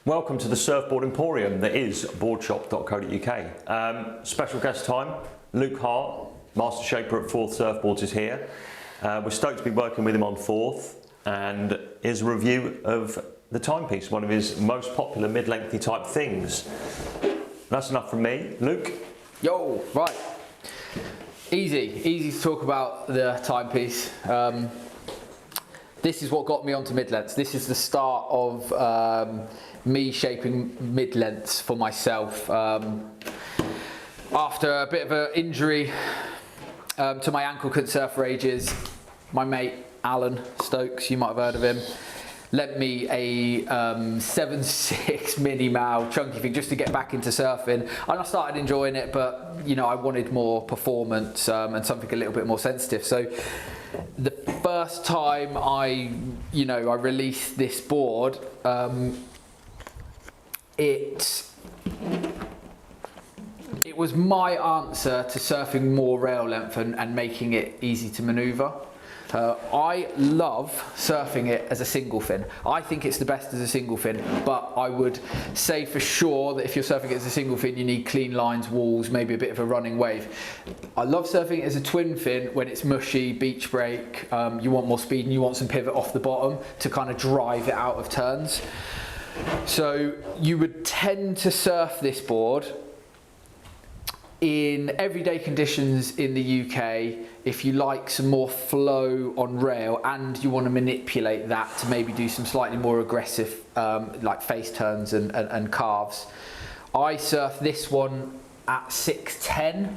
Welcome to the Surfboard Emporium that is boardshop.co.uk. Special guest time, Luke Hart, Master Shaper at Fourth Surfboards is here. We're stoked to be working with him on Fourth, and here's a review of the timepiece, one of his most popular mid-lengthy type things. That's enough from me. Luke? Yo, right. Easy to talk about the timepiece. This is what got me onto mid-lengths. This is the start of me shaping mid-lengths for myself. After a bit of an injury to my ankle, couldn't surf for ages, my mate Alan Stokes, you might have heard of him, lent me a 7.6 mini Mal chunky thing just to get back into surfing, and I started enjoying it, but you know, I wanted more performance and something a little bit more sensitive. So the first time I released this board, it was my answer to surfing more rail length and making it easy to maneuver. I love surfing it as a single fin. I think it's the best as a single fin, but I would say for sure that if you're surfing it as a single fin, you need clean lines, walls, maybe a bit of a running wave. I love surfing it as a twin fin when it's mushy, beach break, you want more speed and you want some pivot off the bottom to kind of drive it out of turns. So you would tend to surf this board in everyday conditions in the UK if you like some more flow on rail and you want to manipulate that to maybe do some slightly more aggressive like face turns and carves. I surf this one at 6'10".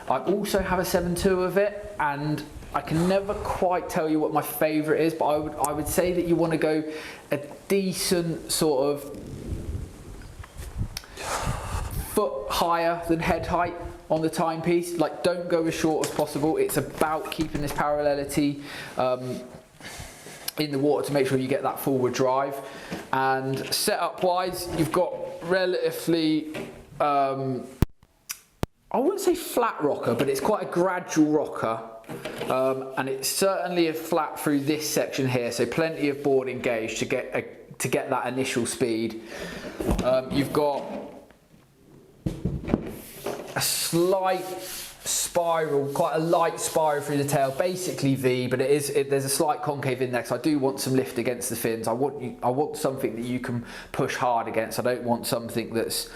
I also have a 7.2 of it, and I can never quite tell you what my favourite is, but I would say that you want to go a decent sort of foot higher than head height on the timepiece. Like, don't go as short as possible. It's about keeping this parallelity in the water to make sure you get that forward drive. And setup wise, you've got relatively I wouldn't say flat rocker, but it's quite a gradual rocker, and it's certainly a flat through this section here, so plenty of board engaged to get that initial speed. You've got a slight spiral, quite a light spiral through the tail, basically V, but there's a slight concave index. I do want some lift against the fins. I want something that you can push hard against. I don't want something that's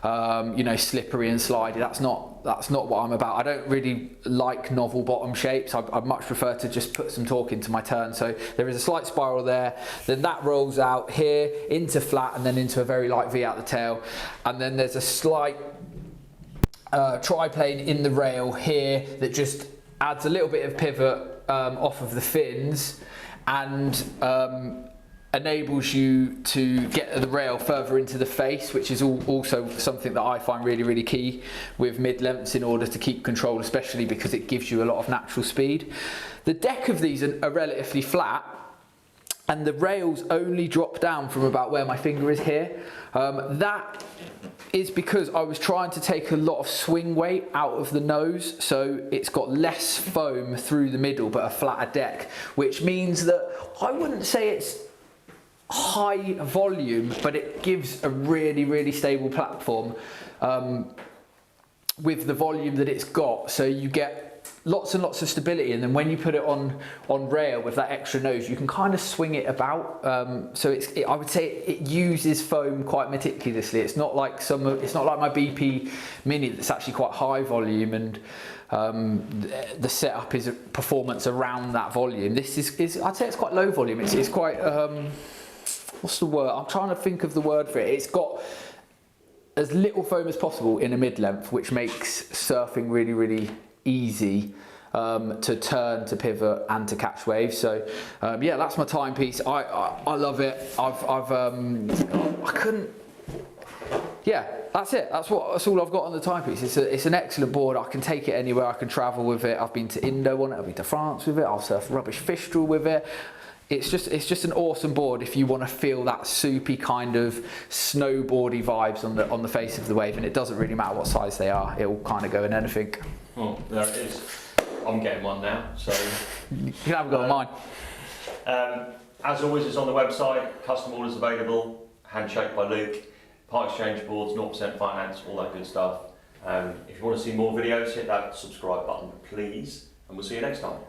slippery and slidey. That's not what I'm about. I don't really like novel bottom shapes. I'd much prefer to just put some torque into my turn. So there is a slight spiral there, then that rolls out here into flat and then into a very light V out the tail, and then there's a slight triplane in the rail here that just adds a little bit of pivot off of the fins and enables you to get the rail further into the face, which is also something that I find really, really key with mid-lengths in order to keep control, especially because it gives you a lot of natural speed. The deck of these are relatively flat, and the rails only drop down from about where my finger is here. That is because I was trying to take a lot of swing weight out of the nose, so it's got less foam through the middle but a flatter deck, which means that I wouldn't say it's high volume, but it gives a really, really stable platform with the volume that it's got. So you get lots and lots of stability, and then when you put it on rail with that extra nose, you can kind of swing it about. So I would say it uses foam quite meticulously. It's not like my BP Mini that's actually quite high volume, and the setup is a performance around that volume. This is I'd say it's quite low volume. It's quite what's the word? I'm trying to think of the word for it. It's got as little foam as possible in a mid-length, which makes surfing really, really easy to turn, to pivot, and to catch waves. So yeah, that's my timepiece. I love it. Yeah, that's it. That's all I've got on the timepiece. It's an excellent board. I can take it anywhere. I can travel with it. I've been to Indo on it. I've been to France with it. I'll surf rubbish fish drill with it. It's just an awesome board if you want to feel that soupy kind of snowboardy vibes on the face of the wave, and it doesn't really matter what size they are. It will kind of go in anything. Well, there it is. I'm getting one now, so you can have a go at mine. As always, it's on the website. Custom orders available. handshake by Luke, part exchange boards, 0% finance, all that good stuff. If you want to see more videos, hit that subscribe button, please, and we'll see you next time.